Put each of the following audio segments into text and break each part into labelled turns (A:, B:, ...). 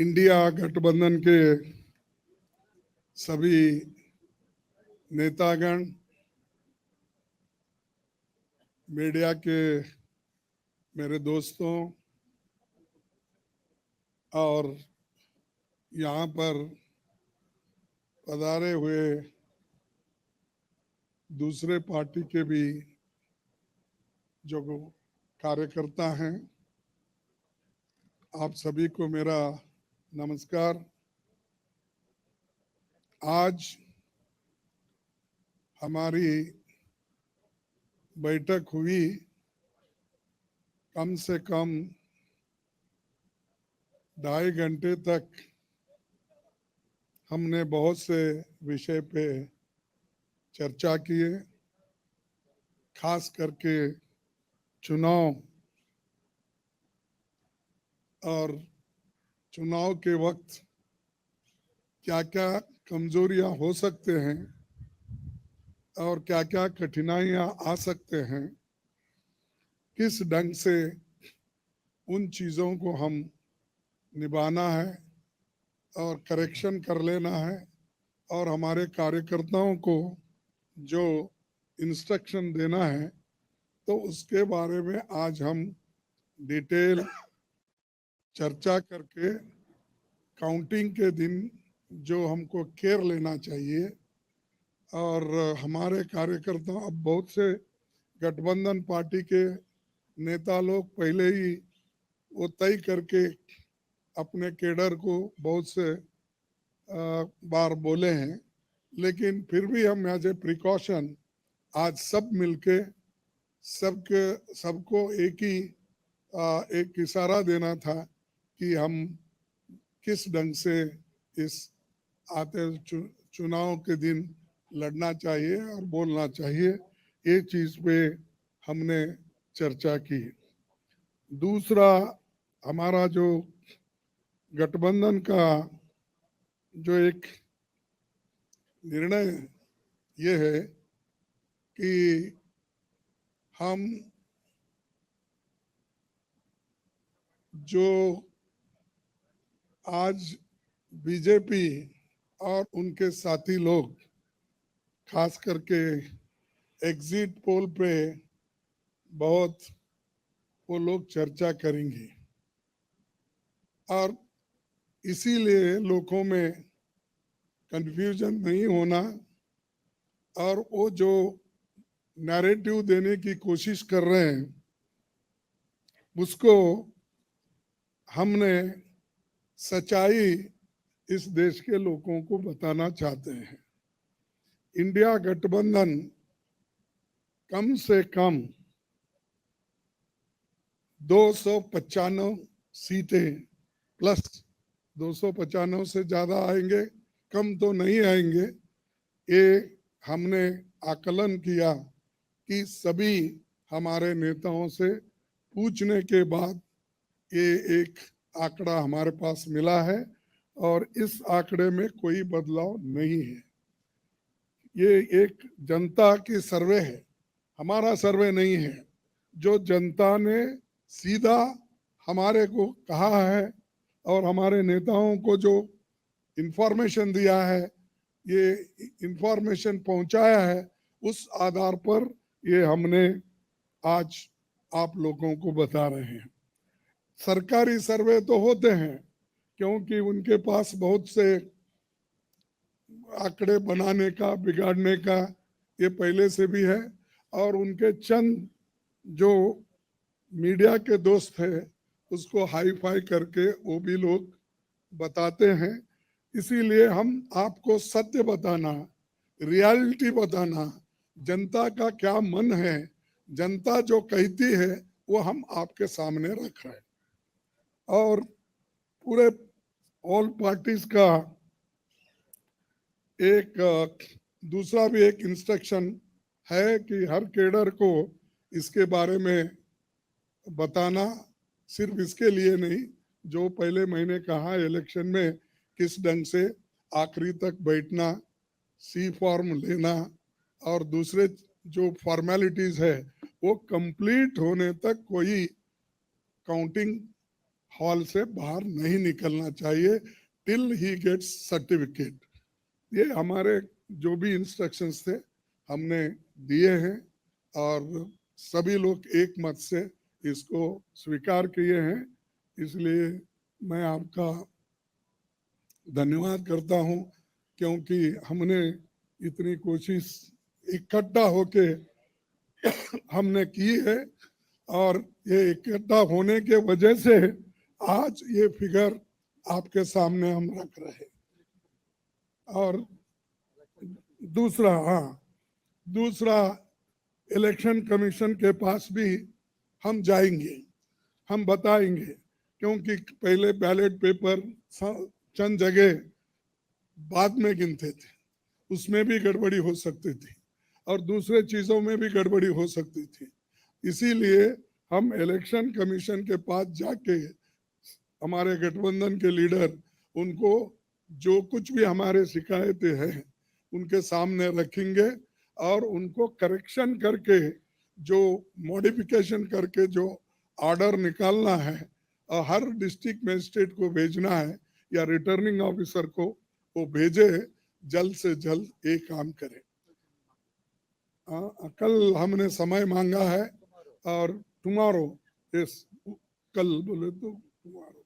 A: India गठबंधन के सभी नेतागण, मीडिया के मेरे दोस्तों और यहाँ पर पधारे हुए दूसरे पार्टी के भी जो कार्यकर्ता हैं, आप सभी को मेरा नमस्कार। आज हमारी बैठक हुई, कम से कम 2.5 घंटे तक हमने बहुत से विषय पे चर्चा किए, खास करके चुनाव और चुनाव के वक्त क्या क्या कमजोरियां हो सकते हैं और क्या क्या कठिनाइयां आ सकते हैं, किस ढंग से उन चीज़ों को हम निभाना है और करेक्शन कर लेना है और हमारे कार्यकर्ताओं को जो इंस्ट्रक्शन देना है, तो उसके बारे में आज हम डिटेल चर्चा करके काउंटिंग के दिन जो हमको केयर लेना चाहिए। और हमारे कार्यकर्ता, अब बहुत से गठबंधन पार्टी के नेता लोग पहले ही वो तय करके अपने केडर को बहुत से बार बोले हैं, लेकिन फिर भी हम एज ए प्रिकॉशन आज सब मिलके सबको एक इशारा देना था कि हम किस ढंग से इस आते चुनाव के दिन लड़ना चाहिए और बोलना चाहिए। ये चीज पे हमने चर्चा की। दूसरा, हमारा जो गठबंधन का जो एक निर्णय ये है कि हम जो आज बीजेपी और उनके साथी लोग खास करके एग्जिट पोल पे बहुत वो लोग चर्चा करेंगे और इसीलिए लोगों में कंफ्यूजन नहीं होना और वो जो नैरेटिव देने की कोशिश कर रहे हैं उसको हमने सच्चाई इस देश के लोगों को बताना चाहते हैं। इंडिया गठबंधन कम से कम 295 सीटें प्लस 295 से ज्यादा आएंगे, कम तो नहीं आएंगे। ये हमने आकलन किया कि सभी हमारे नेताओं से पूछने के बाद ये एक आंकड़ा हमारे पास मिला है और इस आंकड़े में कोई बदलाव नहीं है। ये एक जनता की सर्वे है, हमारा सर्वे नहीं है। जो जनता ने सीधा हमारे को कहा है और हमारे नेताओं को जो इंफॉर्मेशन दिया है, ये इंफॉर्मेशन पहुंचाया है, उस आधार पर ये हमने आज आप लोगों को बता रहे हैं। सरकारी सर्वे तो होते हैं क्योंकि उनके पास बहुत से आंकड़े बनाने का, बिगाड़ने का ये पहले से भी है और उनके चंद जो मीडिया के दोस्त हैं उसको हाई फाई करके वो भी लोग बताते हैं। इसीलिए हम आपको सत्य बताना, रियलिटी बताना, जनता का क्या मन है, जनता जो कहती है वो हम आपके सामने रख रहे हैं। और पूरे ऑल पार्टीज का एक दूसरा भी एक इंस्ट्रक्शन है कि हर केडर को इसके बारे में बताना, सिर्फ इसके लिए नहीं, जो पहले मैंने कहा इलेक्शन में किस ढंग से आखिरी तक बैठना, सी फॉर्म लेना और दूसरे जो फॉर्मेलिटीज है वो कंप्लीट होने तक कोई काउंटिंग हॉल से बाहर नहीं निकलना चाहिए टिल ही गेट्स सर्टिफिकेट। ये हमारे जो भी इंस्ट्रक्शंस थे हमने दिए हैं और सभी लोग एक मत से इसको स्वीकार किए हैं। इसलिए मैं आपका धन्यवाद करता हूं, क्योंकि हमने इतनी कोशिश इकट्ठा होके हमने की है और ये इकट्ठा होने के वजह से आज ये फिगर आपके सामने हम रख रहे हैं। और दूसरा इलेक्शन कमीशन के पास भी हम जाएंगे, हम बताएंगे, क्योंकि पहले बैलेट पेपर चंद जगह बाद में गिनते थे, उसमें भी गड़बड़ी हो सकती थी और दूसरे चीजों में भी गड़बड़ी हो सकती थी। इसीलिए हम इलेक्शन कमीशन के पास जाके हमारे गठबंधन के लीडर उनको जो कुछ भी हमारे शिकायतें हैं उनके सामने रखेंगे और उनको करेक्शन करके जो मॉडिफिकेशन करके जो ऑर्डर निकालना है और हर डिस्ट्रिक्ट मजिस्ट्रेट को भेजना है या रिटर्निंग ऑफिसर को वो भेजे, जल्द से जल्द ये काम करें। कल हमने समय मांगा है और टुमारो, यस कल बोले तो टुमारो,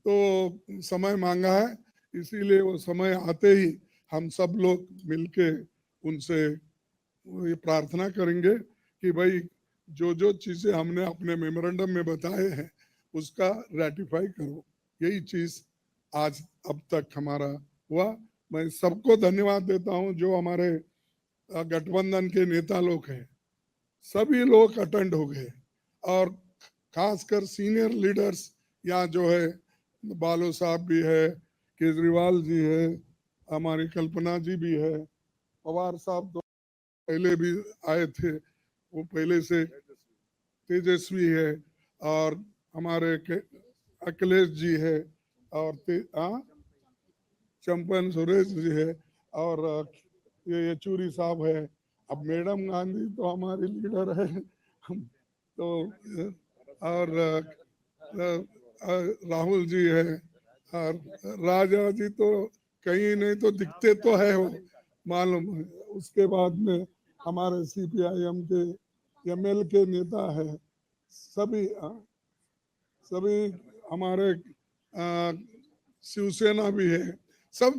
A: तो समय मांगा है, इसीलिए वो समय आते ही हम सब लोग मिलके उनसे ये प्रार्थना करेंगे कि भाई जो जो चीजें हमने अपने मेमोरेंडम में बताए हैं उसका रेटिफाई करो। यही चीज आज अब तक हमारा हुआ। मैं सबको धन्यवाद देता हूं जो हमारे गठबंधन के नेता लोग हैं, सभी लोग अटेंड हो गए और खासकर सीनियर लीडर्स यहाँ जो है, बालो साहब भी है, केजरीवाल जी है, हमारी कल्पना जी भी है, पवार साहब तो पहले भी आए थे, वो पहले से तेजस्वी है, और हमारे अखिलेश जी है, और चंपन सुरेश जी है, और ये येचूरी साहब है। अब मैडम गांधी तो हमारी लीडर है तो और राहुल जी है, और राजा जी तो कहीं नहीं तो दिखते तो है वो मालूम है। उसके बाद में हमारे सीपीआईएम के एमएल के नेता है, सभी हमारे शिवसेना भी है, सब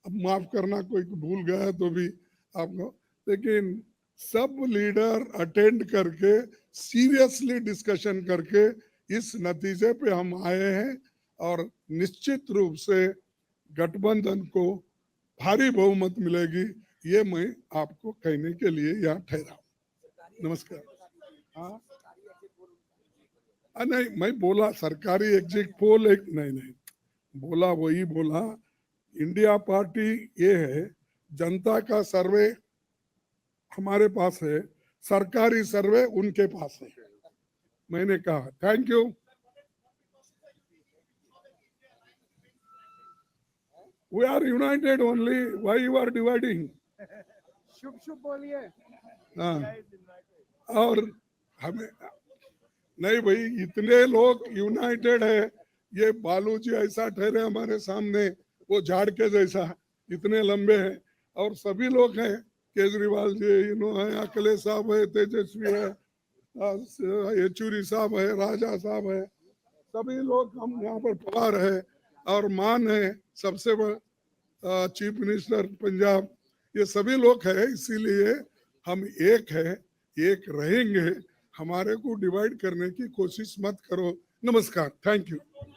A: माफ करना कोई भूल गया तो भी आपको, लेकिन सब लीडर अटेंड करके सीरियसली डिस्कशन करके इस नतीजे पे हम आए हैं और निश्चित रूप से गठबंधन को भारी बहुमत मिलेगी, ये मैं आपको कहने के लिए यहाँ ठहरा। नमस्कार। हाँ नहीं, मैं बोला सरकारी एग्जिट पोल एक नहीं बोला, वही बोला। इंडिया पार्टी ये है, जनता का सर्वे हमारे पास है, सरकारी सर्वे उनके पास है। मैंने कहा thank you. We are united only. Why you are dividing?
B: शुभ शुभ बोलिए।
A: हाँ, और हमें नहीं भाई, इतने लोग यूनाइटेड है, ये बालू जी ऐसा ठहरे हमारे सामने, वो झाड़ के जैसा इतने लंबे हैं, और सभी लोग हैं, केजरीवाल जी इन्होंने, अखिलेश साहब है, तेजस्वी है, येचूरी साहब है, राजा साहब है, सभी लोग हम यहाँ पर पवार है, और मान है सबसे चीफ मिनिस्टर पंजाब, ये सभी लोग हैं। इसीलिए हम एक है, एक रहेंगे, हमारे को डिवाइड करने की कोशिश मत करो। नमस्कार, थैंक यू।